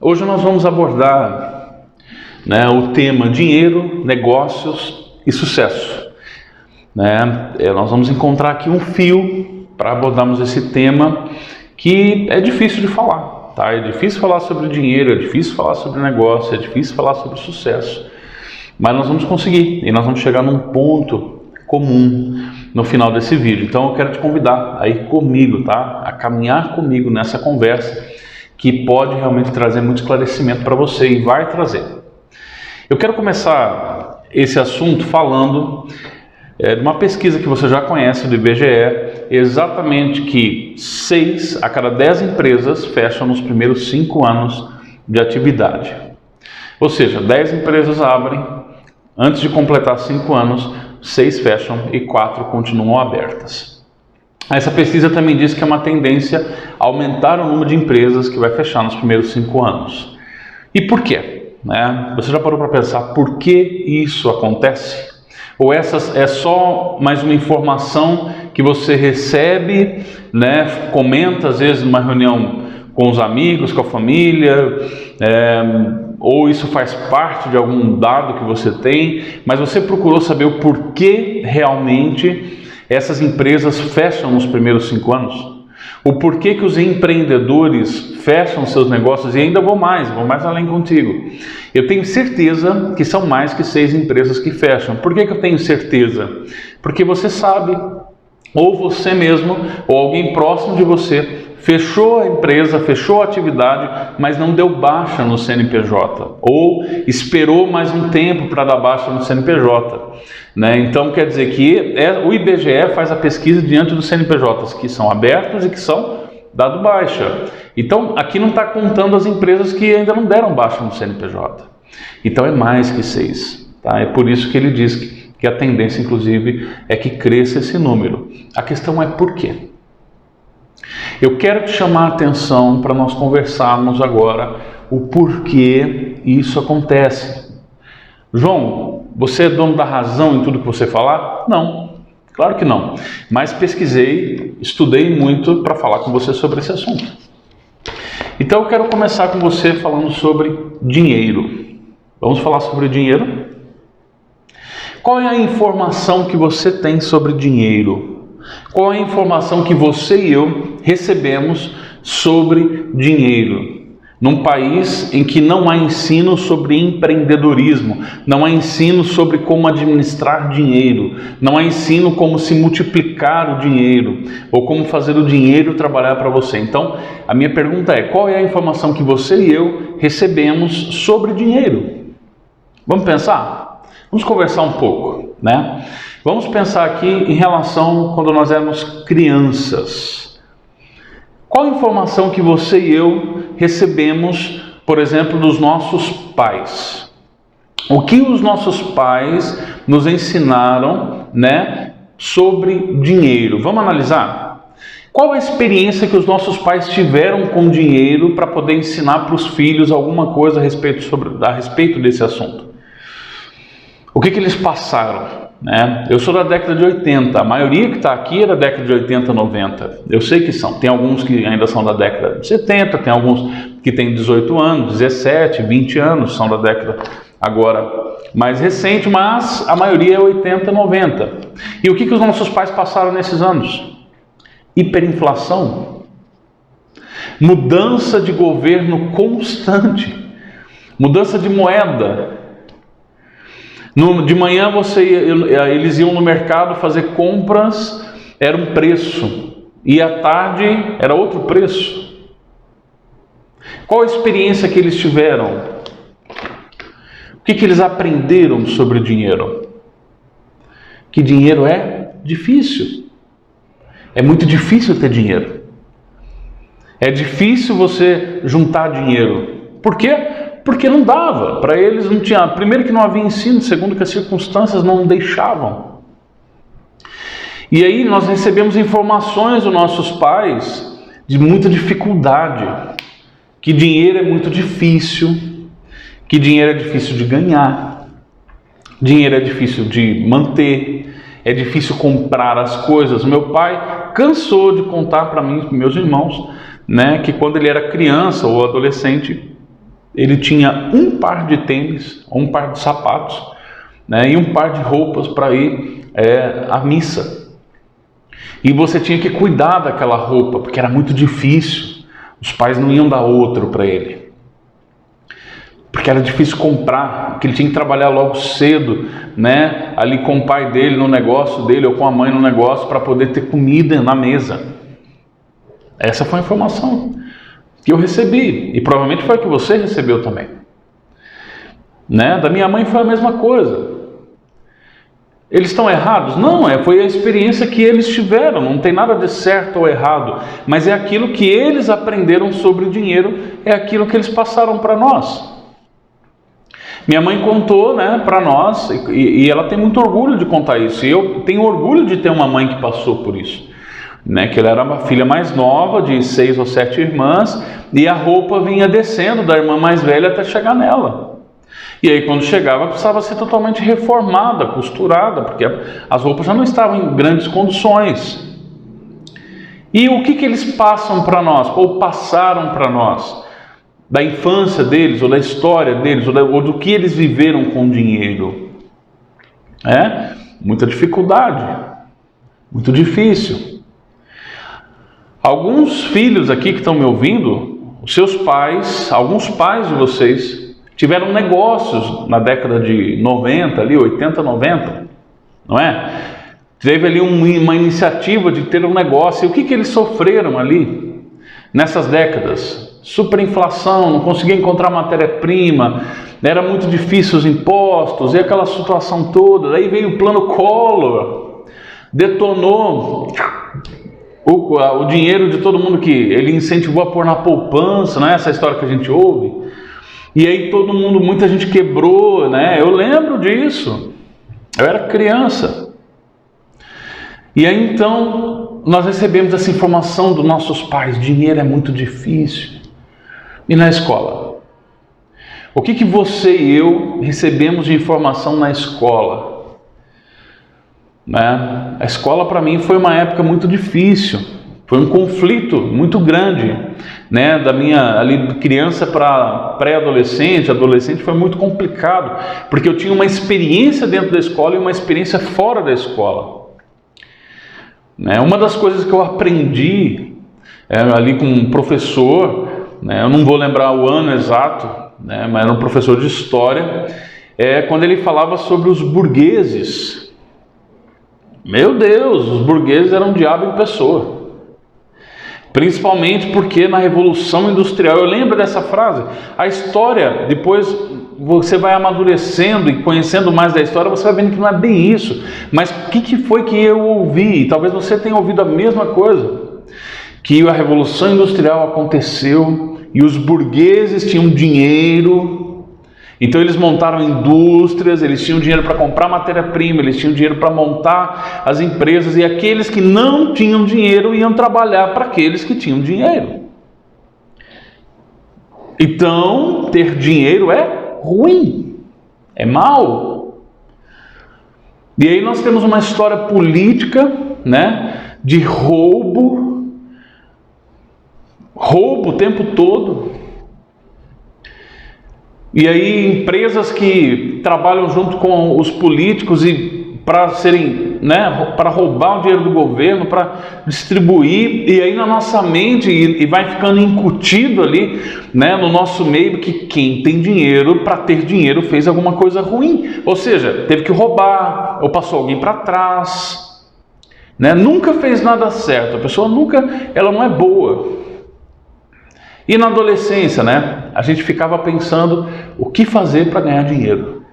Hoje nós vamos abordar, o tema dinheiro, negócios e sucesso. Nós vamos encontrar aqui um fio para abordarmos esse tema que é difícil de falar. É difícil falar sobre dinheiro, é difícil falar sobre negócio, é difícil falar sobre sucesso. Mas nós vamos conseguir e nós vamos chegar num ponto comum no final desse vídeo. Então eu quero te convidar a ir comigo, a caminhar comigo nessa conversa que pode realmente trazer muito esclarecimento para você e vai trazer. Eu quero começar esse assunto falando de uma pesquisa que você já conhece do IBGE, exatamente que 6 a cada 10 empresas fecham nos primeiros 5 anos de atividade. Ou seja, 10 empresas abrem, antes de completar 5 anos, 6 fecham e 4 continuam abertas. Essa pesquisa também diz que é uma tendência a aumentar o número de empresas que vai fechar nos primeiros 5 anos. E por quê? Você já parou para pensar por que isso acontece? Ou essa é só mais uma informação que você recebe, comenta às vezes numa reunião com os amigos, com a família, ou isso faz parte de algum dado que você tem, mas você procurou saber o porquê realmente essas empresas fecham nos primeiros 5 anos? O porquê que os empreendedores fecham seus negócios? E ainda vou mais além contigo. Eu tenho certeza que são mais que 6 empresas que fecham. Por que eu tenho certeza? Porque você sabe, ou você mesmo, ou alguém próximo de você, fechou a empresa, fechou a atividade, mas não deu baixa no CNPJ, ou esperou mais um tempo para dar baixa no CNPJ. Então quer dizer que o IBGE faz a pesquisa diante dos CNPJs que são abertos e que são dado baixa. Então aqui não está contando as empresas que ainda não deram baixa no CNPJ. Então é mais que 6. É por isso que ele diz que a tendência, inclusive, é que cresça esse número. A questão é por quê? Eu quero te chamar a atenção para nós conversarmos agora o porquê isso acontece. João, você é dono da razão em tudo que você falar? Não, claro que não. Mas pesquisei, estudei muito para falar com você sobre esse assunto. Então eu quero começar com você falando sobre dinheiro. Vamos falar sobre dinheiro? Qual é a informação que você tem sobre dinheiro? Qual é a informação que você e eu recebemos sobre dinheiro? Num país em que não há ensino sobre empreendedorismo, não há ensino sobre como administrar dinheiro, não há ensino como se multiplicar o dinheiro, ou como fazer o dinheiro trabalhar para você. Então, a minha pergunta é, qual é a informação que você e eu recebemos sobre dinheiro? Vamos pensar? Vamos conversar um pouco, Vamos pensar aqui em relação quando nós éramos crianças. Qual a informação que você e eu recebemos, por exemplo, dos nossos pais? O que os nossos pais nos ensinaram, sobre dinheiro? Vamos analisar? Qual a experiência que os nossos pais tiveram com dinheiro para poder ensinar para os filhos alguma coisa a respeito desse assunto? O que eles passaram? Eu sou da década de 80, a maioria que está aqui é da década de 80, 90. Eu sei que são, tem alguns que ainda são da década de 70, tem alguns que têm 18 anos, 17, 20 anos, são da década agora mais recente, mas a maioria é 80, 90. E o que os nossos pais passaram nesses anos? Hiperinflação, mudança de governo constante, mudança de moeda. De manhã eles iam no mercado fazer compras, era um preço, e à tarde era outro preço. Qual a experiência que eles tiveram? O que eles aprenderam sobre dinheiro? Que dinheiro é difícil. É muito difícil ter dinheiro. É difícil você juntar dinheiro. Por quê? Porque não dava, para eles não tinha, primeiro que não havia ensino, segundo que as circunstâncias não deixavam. E aí nós recebemos informações dos nossos pais de muita dificuldade, que dinheiro é muito difícil, que dinheiro é difícil de ganhar, dinheiro é difícil de manter, é difícil comprar as coisas. Meu pai cansou de contar para mim, para meus irmãos, que quando ele era criança ou adolescente, ele tinha um par de tênis, um par de sapatos, né, e um par de roupas para ir à missa. E você tinha que cuidar daquela roupa, porque era muito difícil. Os pais não iam dar outro para ele, porque era difícil comprar, porque ele tinha que trabalhar logo cedo, né, ali com o pai dele no negócio dele, ou com a mãe no negócio, para poder ter comida na mesa. Essa foi a informação que eu recebi, e provavelmente foi a que você recebeu também, né? Da minha mãe foi a mesma coisa. Eles estão errados? Não, foi a experiência que eles tiveram, não tem nada de certo ou errado, mas é aquilo que eles aprenderam sobre o dinheiro, é aquilo que eles passaram para nós. Minha mãe contou, né, para nós, e ela tem muito orgulho de contar isso, e eu tenho orgulho de ter uma mãe que passou por isso, né, que ela era uma filha mais nova, de 6 ou 7 irmãs, e a roupa vinha descendo da irmã mais velha até chegar nela. E aí quando chegava precisava ser totalmente reformada, costurada, porque as roupas já não estavam em grandes condições. E o que eles passam para nós, ou passaram para nós, da infância deles, ou da história deles, ou do que eles viveram com dinheiro? Muita dificuldade, muito difícil. Alguns filhos aqui que estão me ouvindo, os seus pais, alguns pais de vocês, tiveram negócios na década de 90, ali, 80, 90, não é? Teve ali uma iniciativa de ter um negócio. E o que eles sofreram ali, nessas décadas? Superinflação, não conseguia encontrar matéria-prima, era muito difícil os impostos, e aquela situação toda. Daí veio o plano Collor, detonou o dinheiro de todo mundo que ele incentivou a pôr na poupança, não é essa história que a gente ouve? E aí todo mundo, muita gente quebrou, né? Eu lembro disso, eu era criança. E aí então nós recebemos essa informação dos nossos pais: dinheiro é muito difícil. E na escola? O que você e eu recebemos de informação na escola? Né? A escola para mim foi uma época muito difícil, foi um conflito muito grande, né? Da minha ali criança para pré-adolescente, adolescente, foi muito complicado, porque eu tinha uma experiência dentro da escola e uma experiência fora da escola. Uma das coisas que eu aprendi ali com um professor, eu não vou lembrar o ano exato, mas era um professor de história, quando ele falava sobre os burgueses. Meu Deus, os burgueses eram um diabo em pessoa. Principalmente porque na Revolução Industrial, eu lembro dessa frase, a história, depois você vai amadurecendo e conhecendo mais da história, você vai vendo que não é bem isso. Mas o que foi que eu ouvi? Talvez você tenha ouvido a mesma coisa, que a Revolução Industrial aconteceu e os burgueses tinham dinheiro, então eles montaram indústrias, eles tinham dinheiro para comprar matéria-prima, eles tinham dinheiro para montar as empresas, e aqueles que não tinham dinheiro iam trabalhar para aqueles que tinham dinheiro. Então, ter dinheiro é ruim, é mal. E aí nós temos uma história política, de roubo o tempo todo. E aí empresas que trabalham junto com os políticos e para serem, para roubar o dinheiro do governo, para distribuir, e aí na nossa mente e vai ficando incutido ali, no nosso meio, que quem tem dinheiro, para ter dinheiro, fez alguma coisa ruim, ou seja, teve que roubar, ou passou alguém para trás, nunca fez nada certo, a pessoa ela não é boa. E na adolescência, a gente ficava pensando o que fazer para ganhar dinheiro.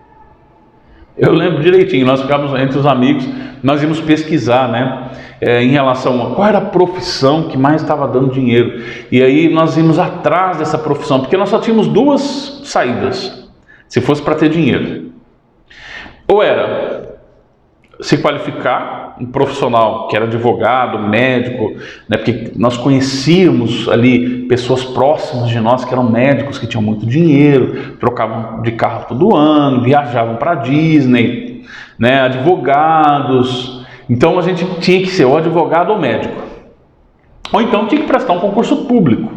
Eu lembro direitinho, nós ficávamos entre os amigos, nós íamos pesquisar, em relação a qual era a profissão que mais estava dando dinheiro. E aí nós íamos atrás dessa profissão, porque nós só tínhamos duas saídas, se fosse para ter dinheiro. Ou era se qualificar, um profissional que era advogado, médico, porque nós conhecíamos ali pessoas próximas de nós que eram médicos, que tinham muito dinheiro, trocavam de carro todo ano, viajavam para Disney, advogados. Então a gente tinha que ser ou advogado ou médico, ou então tinha que prestar um concurso público,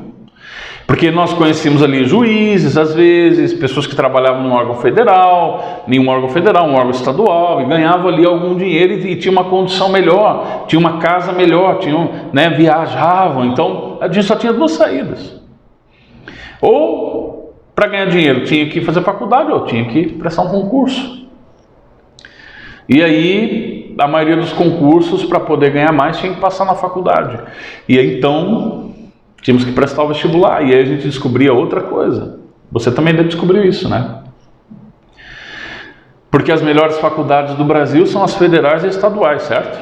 Porque nós conhecíamos ali juízes, às vezes, pessoas que trabalhavam num órgão federal, um órgão estadual, e ganhavam ali algum dinheiro e tinha uma condição melhor, tinha uma casa melhor, viajavam. Então, a gente só tinha duas saídas. Ou, para ganhar dinheiro, tinha que fazer faculdade, ou tinha que prestar um concurso. E aí, a maioria dos concursos, para poder ganhar mais, tinha que passar na faculdade. E aí, então, tínhamos que prestar o vestibular. E aí a gente descobria outra coisa. Você também descobriu isso, né? Porque as melhores faculdades do Brasil são as federais e estaduais, certo?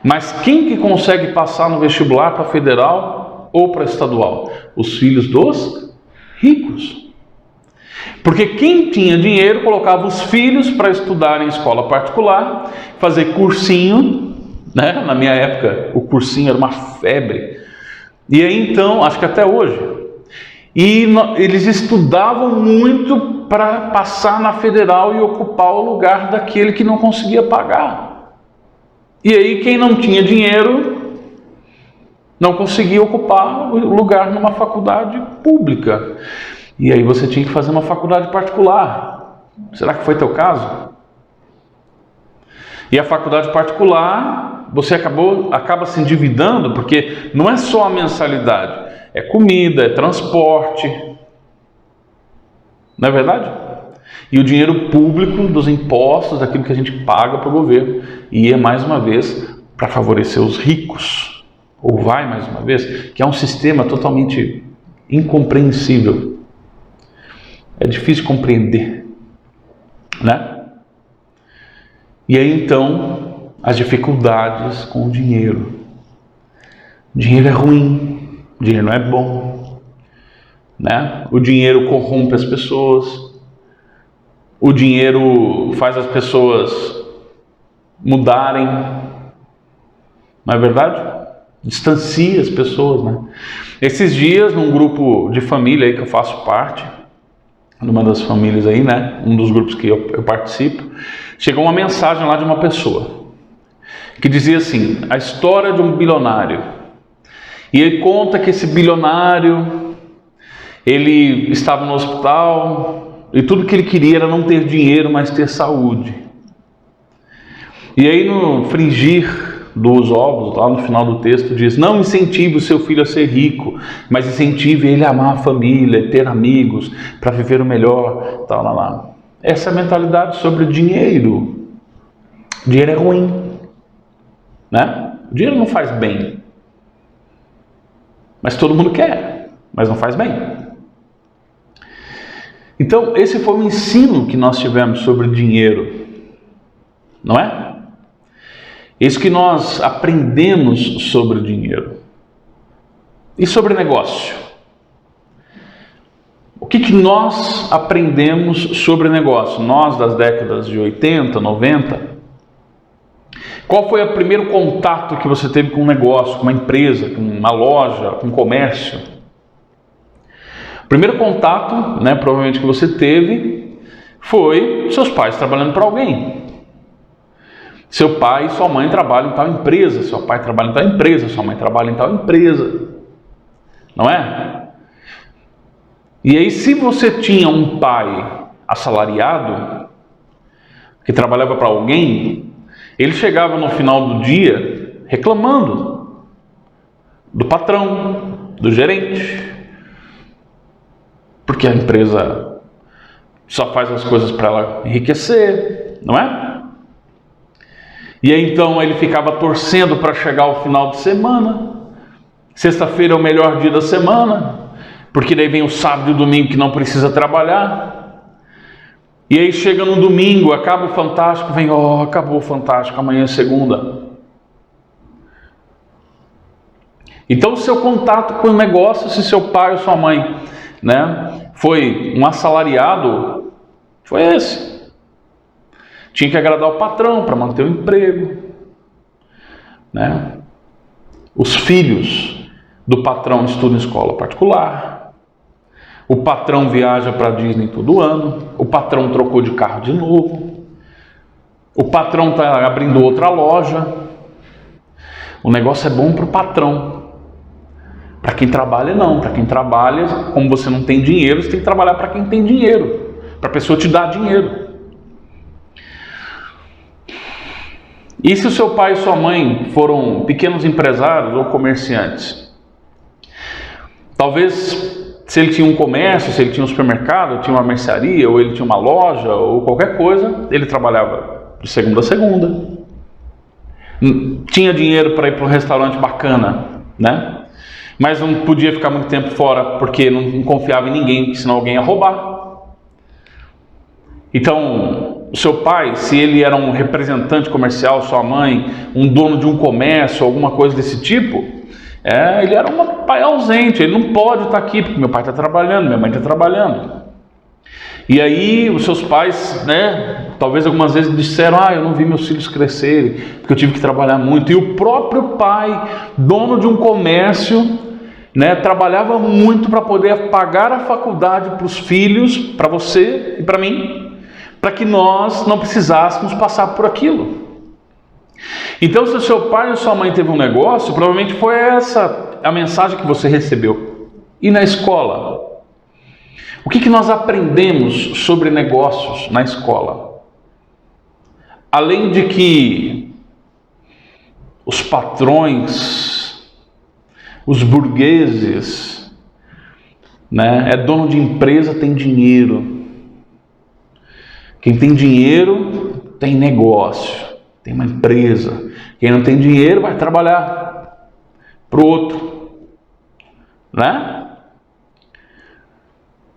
Mas quem que consegue passar no vestibular para federal ou para estadual? Os filhos dos ricos. Porque quem tinha dinheiro colocava os filhos para estudar em escola particular, fazer cursinho, né? Na minha época o cursinho era uma febre. E aí então, acho que até hoje, eles estudavam muito para passar na federal e ocupar o lugar daquele que não conseguia pagar. E aí quem não tinha dinheiro não conseguia ocupar o lugar numa faculdade pública. E aí você tinha que fazer uma faculdade particular. Será que foi teu caso? E a faculdade particular, você acaba se endividando, porque não é só a mensalidade, é comida, é transporte. Não é verdade? E o dinheiro público dos impostos, daquilo que a gente paga para o governo, ia mais uma vez para favorecer os ricos. Ou vai mais uma vez, que é um sistema totalmente incompreensível. É difícil compreender, né? E aí então, as dificuldades com o dinheiro. Dinheiro é ruim, dinheiro não é bom, né? O dinheiro corrompe as pessoas, o dinheiro faz as pessoas mudarem, não é verdade? Distancia as pessoas, né? Esses dias, num grupo de família aí que eu faço parte, numa das famílias aí, né? Um dos grupos que eu participo, chegou uma mensagem lá de uma pessoa que dizia assim: a história de um bilionário. E ele conta que esse bilionário, ele estava no hospital e tudo que ele queria era não ter dinheiro, mas ter saúde. E aí no fringir dos ovos, lá no final do texto diz: não incentive o seu filho a ser rico, mas incentive ele a amar a família, ter amigos, para viver o melhor, tal, lá. Essa é a mentalidade sobre o dinheiro. Dinheiro é ruim, né? O dinheiro não faz bem, mas todo mundo quer, mas não faz bem. Então esse foi o ensino que nós tivemos sobre dinheiro, não é? Isso que nós aprendemos sobre o dinheiro. E sobre negócio? O que nós aprendemos sobre negócio? Nós das décadas de 80, 90. Qual foi o primeiro contato que você teve com um negócio, com uma empresa, com uma loja, com um comércio? O primeiro contato, né, provavelmente que você teve, foi seus pais trabalhando para alguém. Seu pai e sua mãe trabalham em tal empresa, seu pai trabalha em tal empresa, sua mãe trabalha em tal empresa, não é? E aí, se você tinha um pai assalariado, que trabalhava para alguém, ele chegava no final do dia reclamando do patrão, do gerente, porque a empresa só faz as coisas para ela enriquecer, não é? E aí então ele ficava torcendo para chegar ao final de semana. Sexta-feira é o melhor dia da semana, porque daí vem o sábado e o domingo que não precisa trabalhar. E aí chega no domingo, acaba o Fantástico, vem, acabou o Fantástico, amanhã é segunda. Então o seu contato com o negócio, se seu pai ou sua mãe, né, foi um assalariado, foi esse. Tinha que agradar o patrão para manter o emprego, né? Os filhos do patrão estudam em escola particular. O patrão viaja para a Disney todo ano. O patrão trocou de carro de novo. O patrão está abrindo outra loja. O negócio é bom para o patrão, Para quem trabalha, não. Para quem trabalha, como você não tem dinheiro, você tem que trabalhar para quem tem dinheiro. Para a pessoa te dar dinheiro. E se o seu pai e sua mãe foram pequenos empresários ou comerciantes? Talvez, se ele tinha um comércio, se ele tinha um supermercado, tinha uma mercearia, ou ele tinha uma loja, ou qualquer coisa, ele trabalhava de segunda a segunda. Tinha dinheiro para ir para um restaurante bacana, né? Mas não podia ficar muito tempo fora, porque não confiava em ninguém, senão alguém ia roubar. Então, o seu pai, se ele era um representante comercial, sua mãe, um dono de um comércio, alguma coisa desse tipo, ele era um pai ausente, ele não pode estar aqui, porque meu pai está trabalhando, minha mãe está trabalhando. E aí, os seus pais, né, talvez algumas vezes disseram, eu não vi meus filhos crescerem, porque eu tive que trabalhar muito. E o próprio pai, dono de um comércio, né, trabalhava muito para poder pagar a faculdade para os filhos, para você e para mim, para que nós não precisássemos passar por aquilo. Então, se o seu pai ou sua mãe teve um negócio, provavelmente foi essa a mensagem que você recebeu. E na escola? O que nós aprendemos sobre negócios na escola? Além de que os patrões, os burgueses, né, dono de empresa, tem dinheiro. Quem tem dinheiro tem negócio, tem uma empresa. Quem não tem dinheiro vai trabalhar para o outro, né?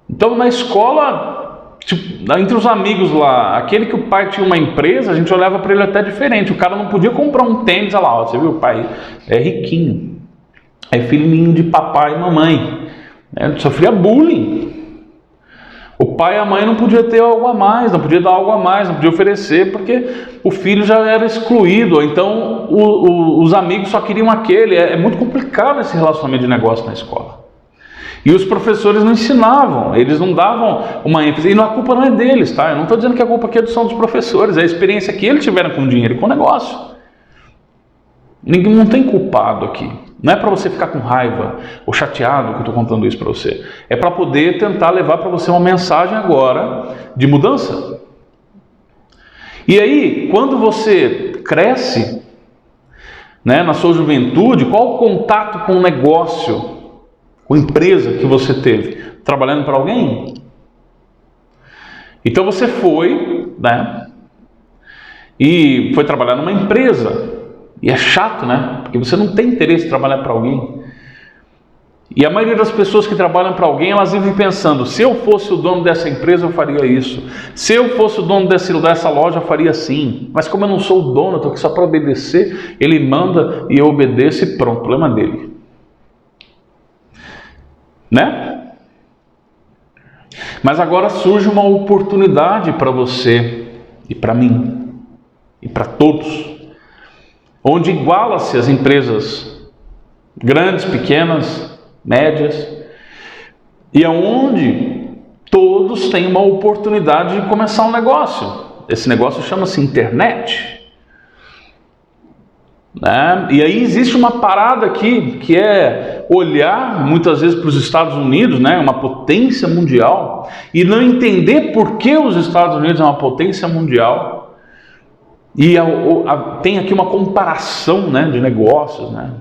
Então, na escola, tipo, entre os amigos lá, aquele que o pai tinha uma empresa, a gente olhava para ele até diferente. O cara não podia comprar um tênis, olha lá, você viu, o pai é riquinho, é filhinho de papai e mamãe, né? Sofria bullying. O pai e a mãe não podiam ter algo a mais, não podia dar algo a mais, não podia oferecer, porque o filho já era excluído, ou então os amigos só queriam aquele. É muito complicado esse relacionamento de negócio na escola. E os professores não ensinavam, eles não davam uma ênfase, e a culpa não é deles, tá? Eu não estou dizendo que a culpa aqui são dos professores, é a experiência que eles tiveram com o dinheiro e com o negócio. Ninguém não tem culpado aqui. Não é para você ficar com raiva ou chateado que eu estou contando isso para você. É para poder tentar levar para você uma mensagem agora de mudança. E aí, quando você cresce, né, na sua juventude, qual o contato com o negócio, com a empresa que você teve? Trabalhando para alguém? Então você foi, né, e foi trabalhar numa empresa. E é chato, né? Porque você não tem interesse em trabalhar para alguém. E a maioria das pessoas que trabalham para alguém, elas vivem pensando, se eu fosse o dono dessa empresa, eu faria isso. Se eu fosse o dono dessa loja, eu faria assim. Mas como eu não sou o dono, eu estou aqui só para obedecer, ele manda e eu obedeço e pronto, problema dele. Né? Mas agora surge uma oportunidade para você e para mim e para todos, onde iguala-se as empresas grandes, pequenas, médias, e aonde todos têm uma oportunidade de começar um negócio. Esse negócio chama-se internet, né? E aí existe uma parada aqui, que é olhar muitas vezes para os Estados Unidos, né, uma potência mundial, e não entender por que os Estados Unidos é uma potência mundial. E tem aqui uma comparação, né, de negócios, né?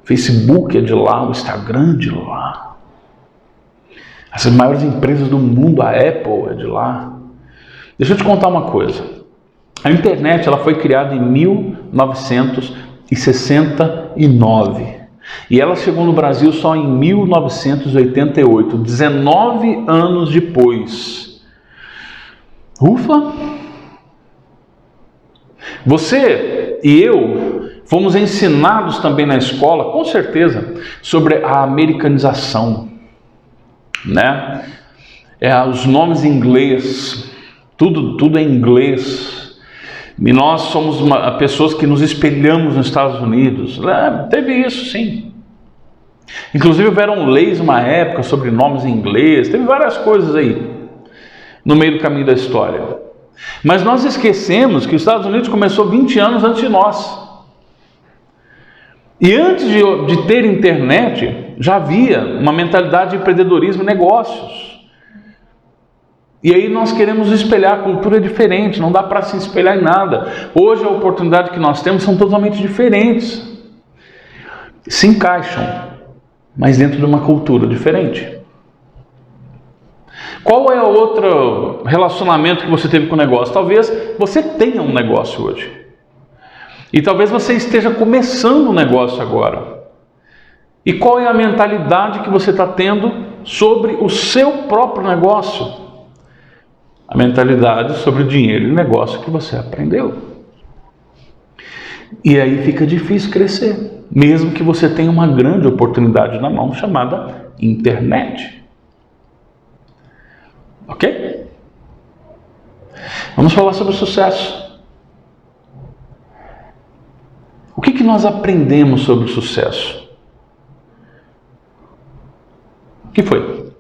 Facebook é de lá, o Instagram é de lá. As maiores empresas do mundo, a Apple é de lá. Deixa eu te contar uma coisa. A internet, ela foi criada em 1969. E ela chegou no Brasil só em 1988, 19 anos depois. Ufa! Você e eu fomos ensinados também na escola, com certeza, sobre a americanização, né? Os nomes em inglês, tudo é inglês. E nós somos pessoas que nos espelhamos nos Estados Unidos. Teve isso, sim. Inclusive houveram leis uma época sobre nomes em inglês, teve várias coisas aí no meio do caminho da história. Mas nós esquecemos que os Estados Unidos começou 20 anos antes de nós. E antes de ter internet, já havia uma mentalidade de empreendedorismo e negócios. E aí nós queremos espelhar, a cultura é diferente, não dá para se espelhar em nada. Hoje a oportunidade que nós temos são totalmente diferentes. Se encaixam, mas dentro de uma cultura diferente. Qual é o outro relacionamento que você teve com o negócio? Talvez você tenha um negócio hoje. E talvez você esteja começando um negócio agora. E qual é a mentalidade que você está tendo sobre o seu próprio negócio? A mentalidade sobre o dinheiro e o negócio que você aprendeu. E aí fica difícil crescer, mesmo que você tenha uma grande oportunidade na mão chamada internet. Ok? Vamos falar sobre o sucesso. O que nós aprendemos sobre o sucesso? O que foi?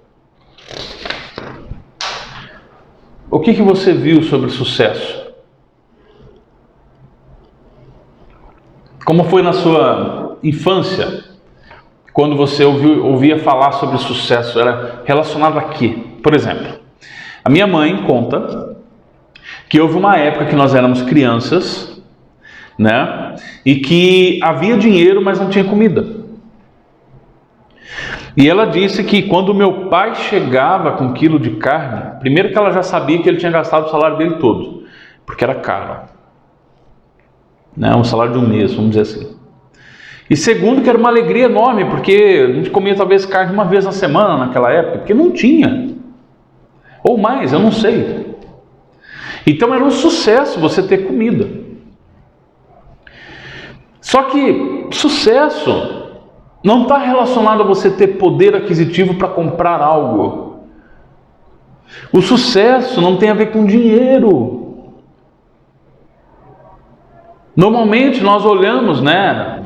O que você viu sobre sucesso? Como foi na sua infância, quando você ouvia falar sobre sucesso? Era relacionado a quê? Por exemplo, a minha mãe conta que houve uma época que nós éramos crianças, né? E que havia dinheiro, mas não tinha comida. E ela disse que quando meu pai chegava com 1 quilo de carne, primeiro que ela já sabia que ele tinha gastado o salário dele todo, porque era caro, né? Um salário de um mês, vamos dizer assim. E segundo que era uma alegria enorme, porque a gente comia talvez carne uma vez na semana naquela época, porque não tinha. Ou mais, eu não sei. Então era um sucesso você ter comida. Só que sucesso não está relacionado a você ter poder aquisitivo para comprar algo. O sucesso não tem a ver com dinheiro. Normalmente nós olhamos, né,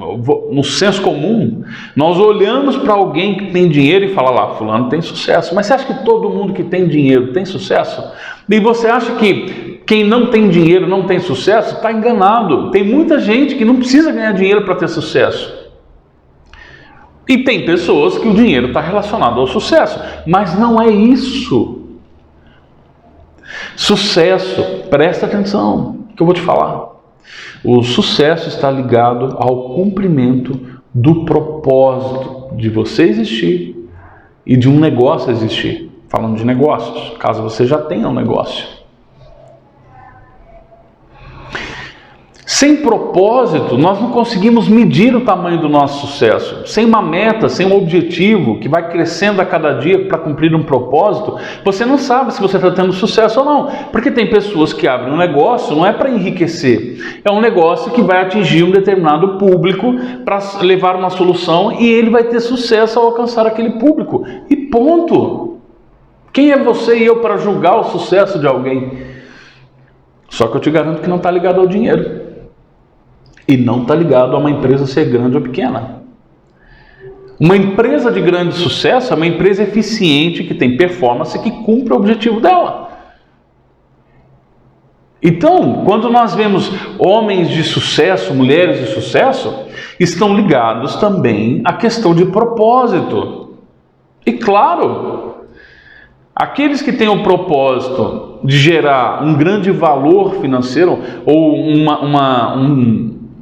no senso comum, nós olhamos para alguém que tem dinheiro e fala lá, fulano tem sucesso. Mas você acha que todo mundo que tem dinheiro tem sucesso? E você acha que quem não tem dinheiro não tem sucesso? Está enganado. Tem muita gente que não precisa ganhar dinheiro para ter sucesso. E tem pessoas que o dinheiro está relacionado ao sucesso, mas não é isso. Sucesso, presta atenção, que eu vou te falar. O sucesso está ligado ao cumprimento do propósito de você existir e de um negócio existir. Falando de negócios, caso você já tenha um negócio. Sem propósito, nós não conseguimos medir o tamanho do nosso sucesso. Sem uma meta, sem um objetivo que vai crescendo a cada dia para cumprir um propósito, você não sabe se você está tendo sucesso ou não. Porque tem pessoas que abrem um negócio, não é para enriquecer, é um negócio que vai atingir um determinado público para levar uma solução e ele vai ter sucesso ao alcançar aquele público. E ponto. Quem é você e eu para julgar o sucesso de alguém? Só que eu te garanto que não está ligado ao dinheiro. E não está ligado a uma empresa ser grande ou pequena. Uma empresa de grande sucesso é uma empresa eficiente, que tem performance, que cumpre o objetivo dela. Então, quando nós vemos homens de sucesso, mulheres de sucesso, estão ligados também à questão de propósito. E claro, aqueles que têm o propósito de gerar um grande valor financeiro ou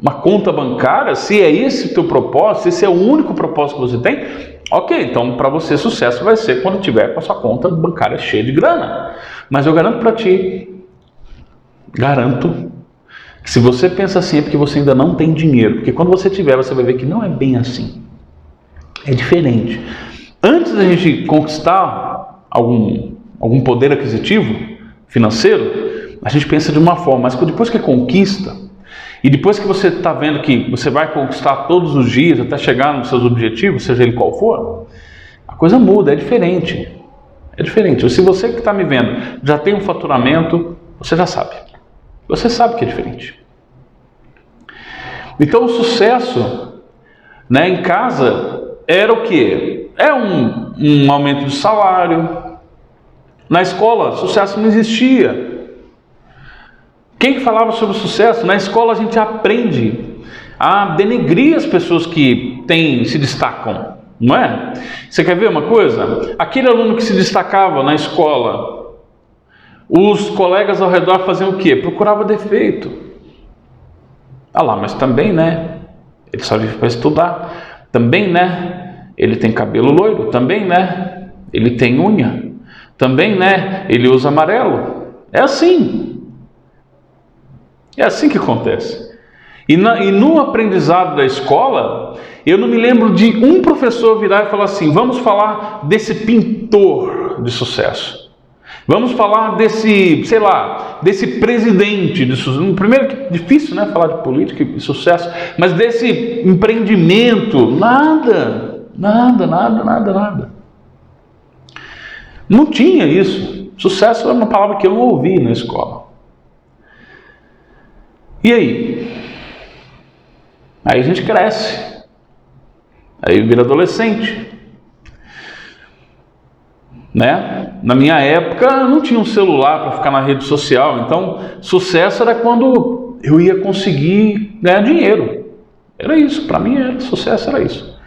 uma conta bancária, se é esse o teu propósito, se esse é o único propósito que você tem, ok, então para você sucesso vai ser quando tiver com a sua conta bancária cheia de grana. Mas eu garanto para ti, que se você pensa assim é porque você ainda não tem dinheiro, porque quando você tiver você vai ver que não é bem assim, é diferente. Antes da gente conquistar algum poder aquisitivo financeiro, a gente pensa de uma forma, mas depois que conquista, e depois que você está vendo que você vai conquistar todos os dias até chegar nos seus objetivos, seja ele qual for, a coisa muda, é diferente. É diferente. Se você que está me vendo já tem um faturamento, você já sabe. Você sabe que é diferente. Então o sucesso, né, em casa era o quê? É um aumento de salário. Na escola, sucesso não existia. Quem falava sobre sucesso? Na escola a gente aprende a denegrir as pessoas que se destacam, não é? Você quer ver uma coisa? Aquele aluno que se destacava na escola, os colegas ao redor faziam o quê? Procurava defeito. Ah lá, mas também, né? Ele só vive para estudar. Também, né? Ele tem cabelo loiro. Também, né? Ele tem unha. Também, né? Ele usa amarelo. É assim. É assim que acontece. E no aprendizado da escola, eu não me lembro de um professor virar e falar assim: vamos falar desse pintor de sucesso. Vamos falar desse, sei lá, desse presidente de sucesso. Primeiro que é difícil, né, falar de política e sucesso, mas desse empreendimento, nada. Não tinha isso. Sucesso é uma palavra que eu não ouvi na escola. E aí? Aí a gente cresce. Aí vira adolescente. Né? Na minha época não tinha um celular para ficar na rede social, então sucesso era quando eu ia conseguir ganhar dinheiro. Era isso, para mim sucesso era isso.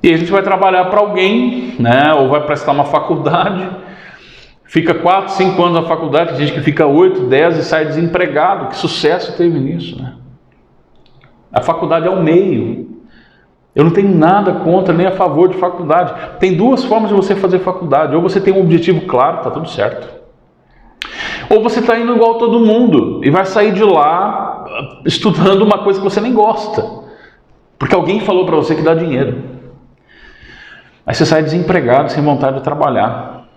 E aí a gente vai trabalhar para alguém, né? Ou vai prestar uma faculdade, fica 4, 5 anos na faculdade, tem gente que fica 8, 10 e sai desempregado. Que sucesso teve nisso, né? A faculdade é o meio. Eu não tenho nada contra nem a favor de faculdade. Tem duas formas de você fazer faculdade. Ou você tem um objetivo claro, está tudo certo. Ou você está indo igual todo mundo e vai sair de lá estudando uma coisa que você nem gosta. Porque alguém falou para você que dá dinheiro. Aí você sai desempregado, sem vontade de trabalhar.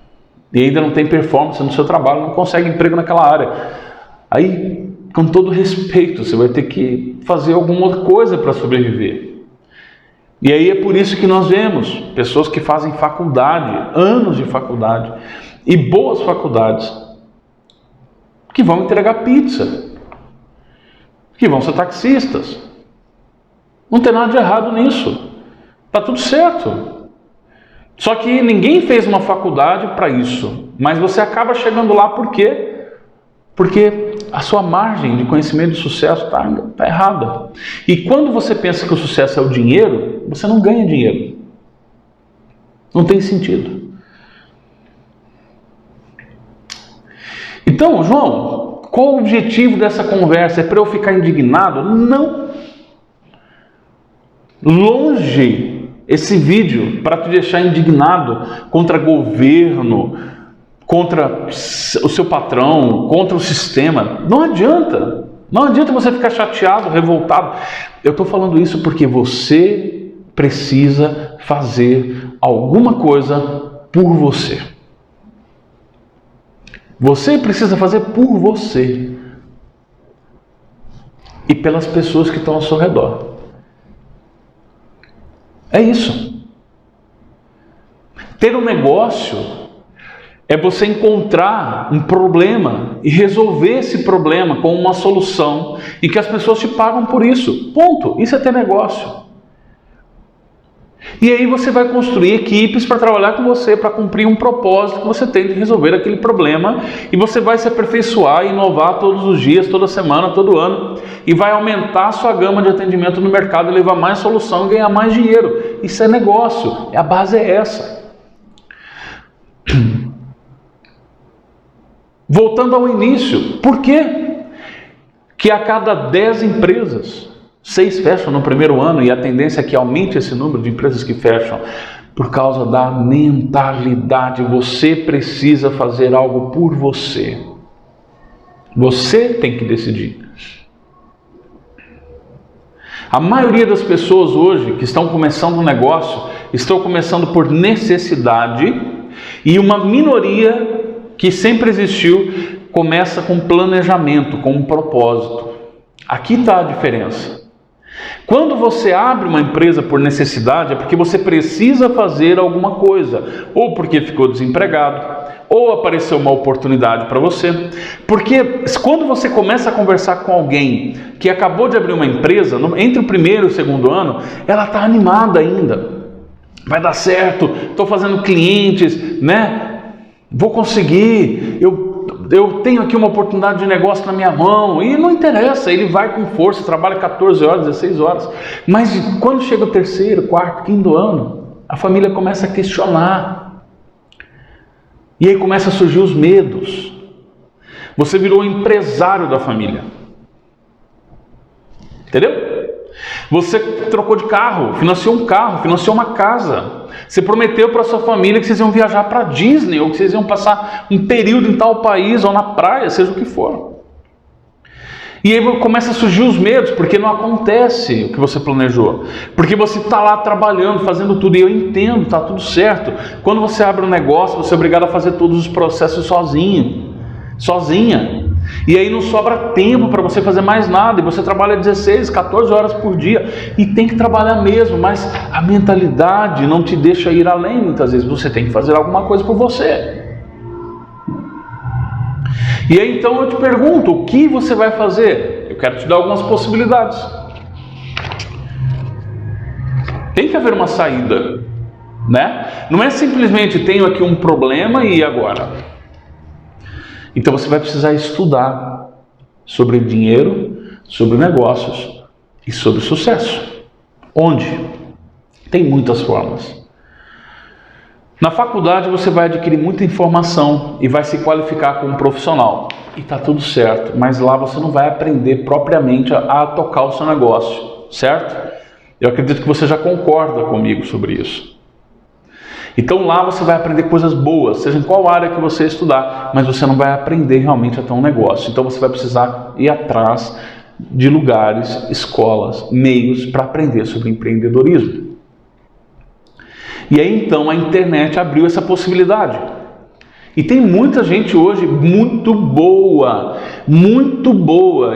E ainda não tem performance no seu trabalho, não consegue emprego naquela área. Aí, com todo respeito, você vai ter que fazer alguma outra coisa para sobreviver. E aí é por isso que nós vemos pessoas que fazem faculdade, anos de faculdade, e boas faculdades, que vão entregar pizza, que vão ser taxistas. Não tem nada de errado nisso. Está tudo certo. Só que ninguém fez uma faculdade para isso. Mas você acaba chegando lá por quê? Porque a sua margem de conhecimento de sucesso está errada. E quando você pensa que o sucesso é o dinheiro, você não ganha dinheiro. Não tem sentido. Então, João, qual o objetivo dessa conversa? É para eu ficar indignado? Não. Longe esse vídeo para te deixar indignado contra governo, contra o seu patrão, contra o sistema. Não adianta. Não adianta você ficar chateado, revoltado. Eu estou falando isso porque você precisa fazer alguma coisa por você. Você precisa fazer por você e pelas pessoas que estão ao seu redor. É isso. Ter um negócio é você encontrar um problema e resolver esse problema com uma solução e que as pessoas te pagam por isso. Ponto. Isso é ter negócio. E aí você vai construir equipes para trabalhar com você, para cumprir um propósito que você tem de resolver aquele problema, e você vai se aperfeiçoar e inovar todos os dias, toda semana, todo ano, e vai aumentar a sua gama de atendimento no mercado e levar mais solução e ganhar mais dinheiro. Isso é negócio. A base é essa. Voltando ao início, por quê que a cada 10 empresas, 6 fecham no primeiro ano e a tendência é que aumente esse número de empresas que fecham? Por causa da mentalidade. Você precisa fazer algo por você. Você tem que decidir. A maioria das pessoas hoje que estão começando um negócio, estão começando por necessidade, e uma minoria que sempre existiu começa com planejamento, com um propósito. Aqui está a diferença. Quando você abre uma empresa por necessidade, é porque você precisa fazer alguma coisa, ou porque ficou desempregado, ou apareceu uma oportunidade para você. Porque quando você começa a conversar com alguém que acabou de abrir uma empresa, entre o primeiro e o segundo ano, ela está animada ainda. Vai dar certo, estou fazendo clientes, né? Vou conseguir, eu eu tenho aqui uma oportunidade de negócio na minha mão, e não interessa, ele vai com força, trabalha 14 horas, 16 horas, mas quando chega o terceiro, quarto, quinto ano, a família começa a questionar, e aí começa a surgir os medos. Você virou o empresário da família, entendeu? Você trocou de carro, financiou um carro, financiou uma casa. Você prometeu para sua família que vocês iam viajar para Disney, ou que vocês iam passar um período em tal país, ou na praia, seja o que for. E aí começa a surgir os medos, porque não acontece o que você planejou. Porque você está lá trabalhando, fazendo tudo, e eu entendo, está tudo certo. Quando você abre um negócio, você é obrigado a fazer todos os processos sozinho, sozinha. E aí não sobra tempo para você fazer mais nada, e você trabalha 16, 14 horas por dia, e tem que trabalhar mesmo, mas a mentalidade não te deixa ir além. Muitas vezes você tem que fazer alguma coisa por você. E aí então eu te pergunto, o que você vai fazer? Eu quero te dar algumas possibilidades. Tem que haver uma saída, né? Não é simplesmente tenho aqui um problema e agora? Então você vai precisar estudar sobre dinheiro, sobre negócios e sobre sucesso. Onde? Tem muitas formas. Na faculdade você vai adquirir muita informação e vai se qualificar como profissional. E está tudo certo, mas lá você não vai aprender propriamente a tocar o seu negócio, certo? Eu acredito que você já concorda comigo sobre isso. Então lá você vai aprender coisas boas, seja em qual área que você estudar, mas você não vai aprender realmente a ter um negócio. Então você vai precisar ir atrás de lugares, escolas, meios para aprender sobre empreendedorismo. E aí então a internet abriu essa possibilidade. E tem muita gente hoje muito boa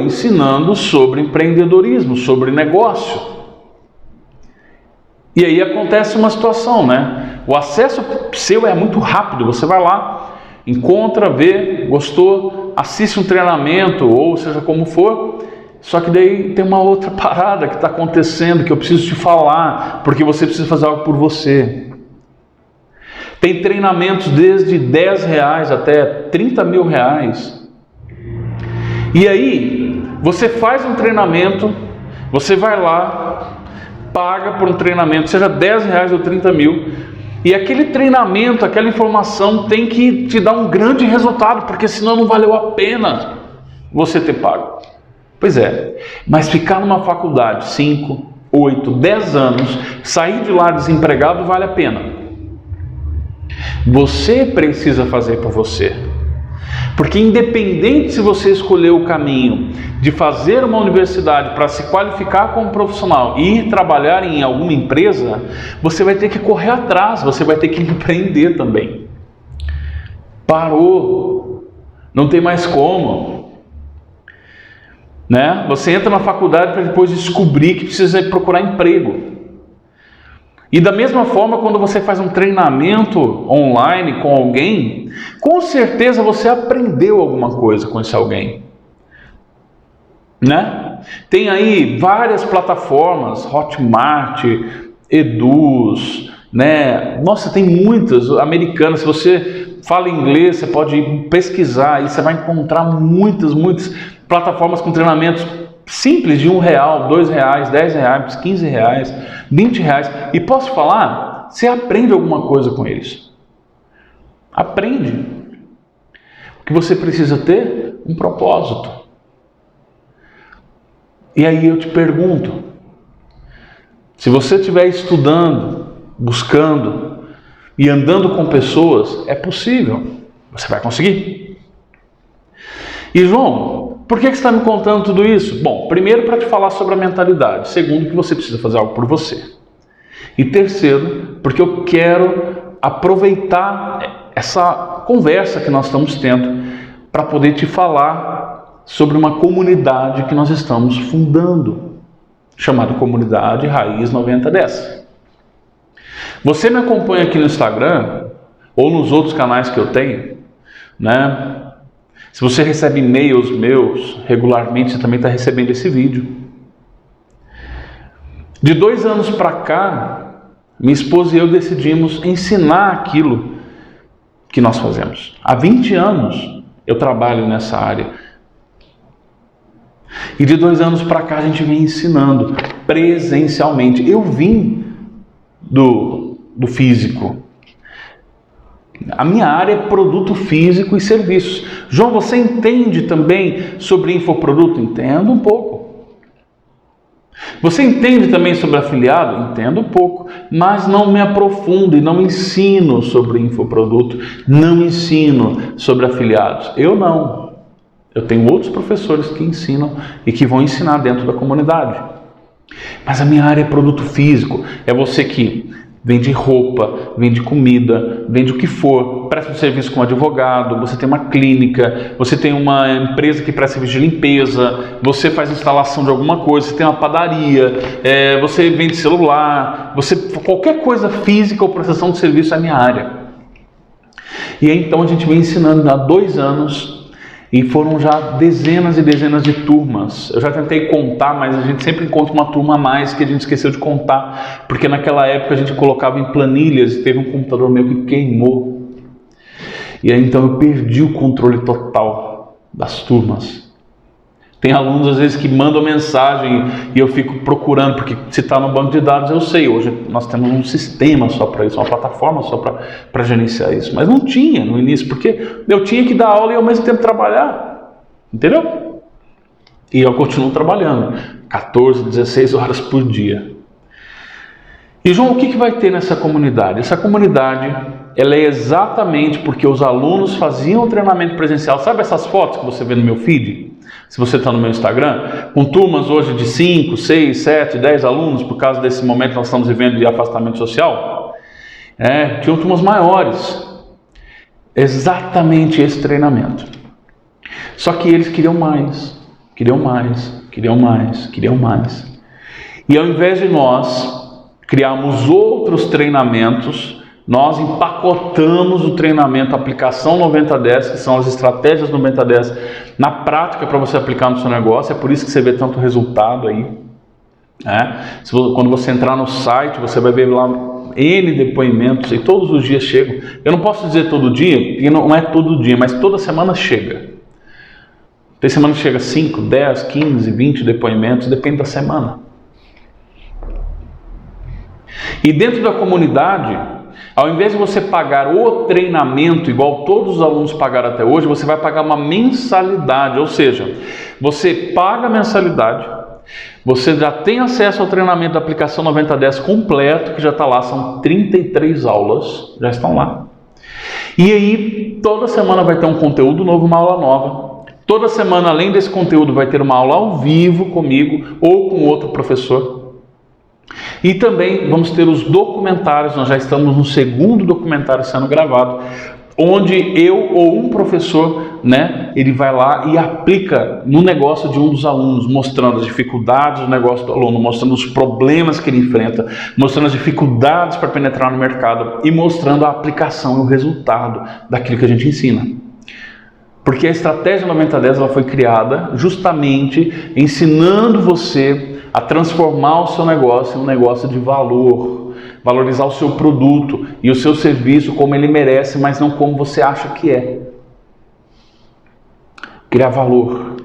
ensinando sobre empreendedorismo, sobre negócio. E aí acontece uma situação, né? O acesso seu é muito rápido, você vai lá, encontra, vê, gostou, assiste um treinamento, ou seja como for, só que daí tem uma outra parada que está acontecendo, que eu preciso te falar, porque você precisa fazer algo por você. Tem treinamentos desde R$10 até R$30 mil. E aí, você faz um treinamento, você vai lá, paga por um treinamento, seja R$10 ou 30 mil, e aquele treinamento, aquela informação tem que te dar um grande resultado, porque senão não valeu a pena você ter pago. Pois é, mas ficar numa faculdade 5, 8, 10 anos, sair de lá desempregado vale a pena. Você precisa fazer por você. Porque independente se você escolher o caminho de fazer uma universidade para se qualificar como profissional e ir trabalhar em alguma empresa, você vai ter que correr atrás, você vai ter que empreender também. Parou, não tem mais como. Né? Você entra na faculdade para depois descobrir que precisa procurar emprego. E da mesma forma, quando você faz um treinamento online com alguém, com certeza você aprendeu alguma coisa com esse alguém, né? Tem aí várias plataformas, Hotmart, Eduz, né? Nossa, tem muitas americanas. Se você fala inglês, você pode pesquisar e você vai encontrar muitas plataformas com treinamentos simples de R$1, R$2, R$10, R$15, R$20. E posso falar, você aprende alguma coisa com eles. Aprende. O que você precisa ter? Um propósito. E aí eu te pergunto, se você estiver estudando, buscando e andando com pessoas, é possível. Você vai conseguir. E João, por que você está me contando tudo isso? Bom, primeiro para te falar sobre a mentalidade. Segundo, que você precisa fazer algo por você. E terceiro, porque eu quero aproveitar essa conversa que nós estamos tendo para poder te falar sobre uma comunidade que nós estamos fundando, chamada Comunidade Raiz 9010. Você me acompanha aqui no Instagram ou nos outros canais que eu tenho, né? Se você recebe e-mails meus regularmente, você também está recebendo esse vídeo. De 2 anos para cá, minha esposa e eu decidimos ensinar aquilo que nós fazemos. Há 20 anos eu trabalho nessa área. E de 2 anos para cá a gente vem ensinando presencialmente. Eu vim do físico. A minha área é produto físico e serviços. João, você entende também sobre infoproduto? Entendo um pouco. Você entende também sobre afiliado? Entendo um pouco. Mas não me aprofundo e não ensino sobre infoproduto. Não ensino sobre afiliados. Eu não. Eu tenho outros professores que ensinam e que vão ensinar dentro da comunidade. Mas a minha área é produto físico. É você que vende roupa, vende comida, vende o que for, presta um serviço com um advogado, você tem uma clínica, você tem uma empresa que presta serviço de limpeza, você faz instalação de alguma coisa, você tem uma padaria, você vende celular, qualquer coisa física ou prestação de serviço é a minha área. E aí, então a gente vem ensinando há 2 anos e foram já dezenas e dezenas de turmas. Eu já tentei contar, mas a gente sempre encontra uma turma a mais que a gente esqueceu de contar, porque naquela época a gente colocava em planilhas e teve um computador meu que queimou. E aí então eu perdi o controle total das turmas. Tem alunos às vezes que mandam mensagem e eu fico procurando, porque se está no banco de dados eu sei, hoje nós temos um sistema só para isso, uma plataforma só para gerenciar isso, mas não tinha no início, porque eu tinha que dar aula e ao mesmo tempo trabalhar, entendeu? E eu continuo trabalhando, 14, 16 horas por dia. E João, o que vai ter nessa comunidade? Essa comunidade, ela é exatamente porque os alunos faziam o treinamento presencial. Sabe essas fotos que você vê no meu feed? Se você está no meu Instagram, com turmas hoje de 5, 6, 7, 10 alunos, por causa desse momento que nós estamos vivendo de afastamento social, tinham turmas maiores. Exatamente esse treinamento. Só que eles queriam mais, queriam mais, queriam mais, queriam mais. E ao invés de nós criarmos outros treinamentos, nós empacotamos o treinamento Aplicação 9010, que são as estratégias 9010 na prática para você aplicar no seu negócio. É por isso que você vê tanto resultado aí. Quando você entrar no site, você vai ver lá N depoimentos e todos os dias chegam. Eu não posso dizer todo dia, porque não é todo dia, mas toda semana chega. Tem semana que chega 5, 10, 15, 20 depoimentos, depende da semana. E dentro da comunidade, ao invés de você pagar o treinamento, igual todos os alunos pagaram até hoje, você vai pagar uma mensalidade, ou seja, você paga a mensalidade, você já tem acesso ao treinamento da Aplicação 9010 completo, que já está lá, são 33 aulas, já estão lá. E aí, toda semana vai ter um conteúdo novo, uma aula nova. Toda semana, além desse conteúdo, vai ter uma aula ao vivo comigo ou com outro professor. E também vamos ter os documentários, nós já estamos no 2º documentário sendo gravado, onde eu ou um professor, ele vai lá e aplica no negócio de um dos alunos, mostrando as dificuldades do negócio do aluno, mostrando os problemas que ele enfrenta, mostrando as dificuldades para penetrar no mercado e mostrando a aplicação e o resultado daquilo que a gente ensina. Porque a estratégia 9010 ela foi criada justamente ensinando você a transformar o seu negócio em um negócio de valor, valorizar o seu produto e o seu serviço como ele merece, mas não como você acha que é. Criar valor.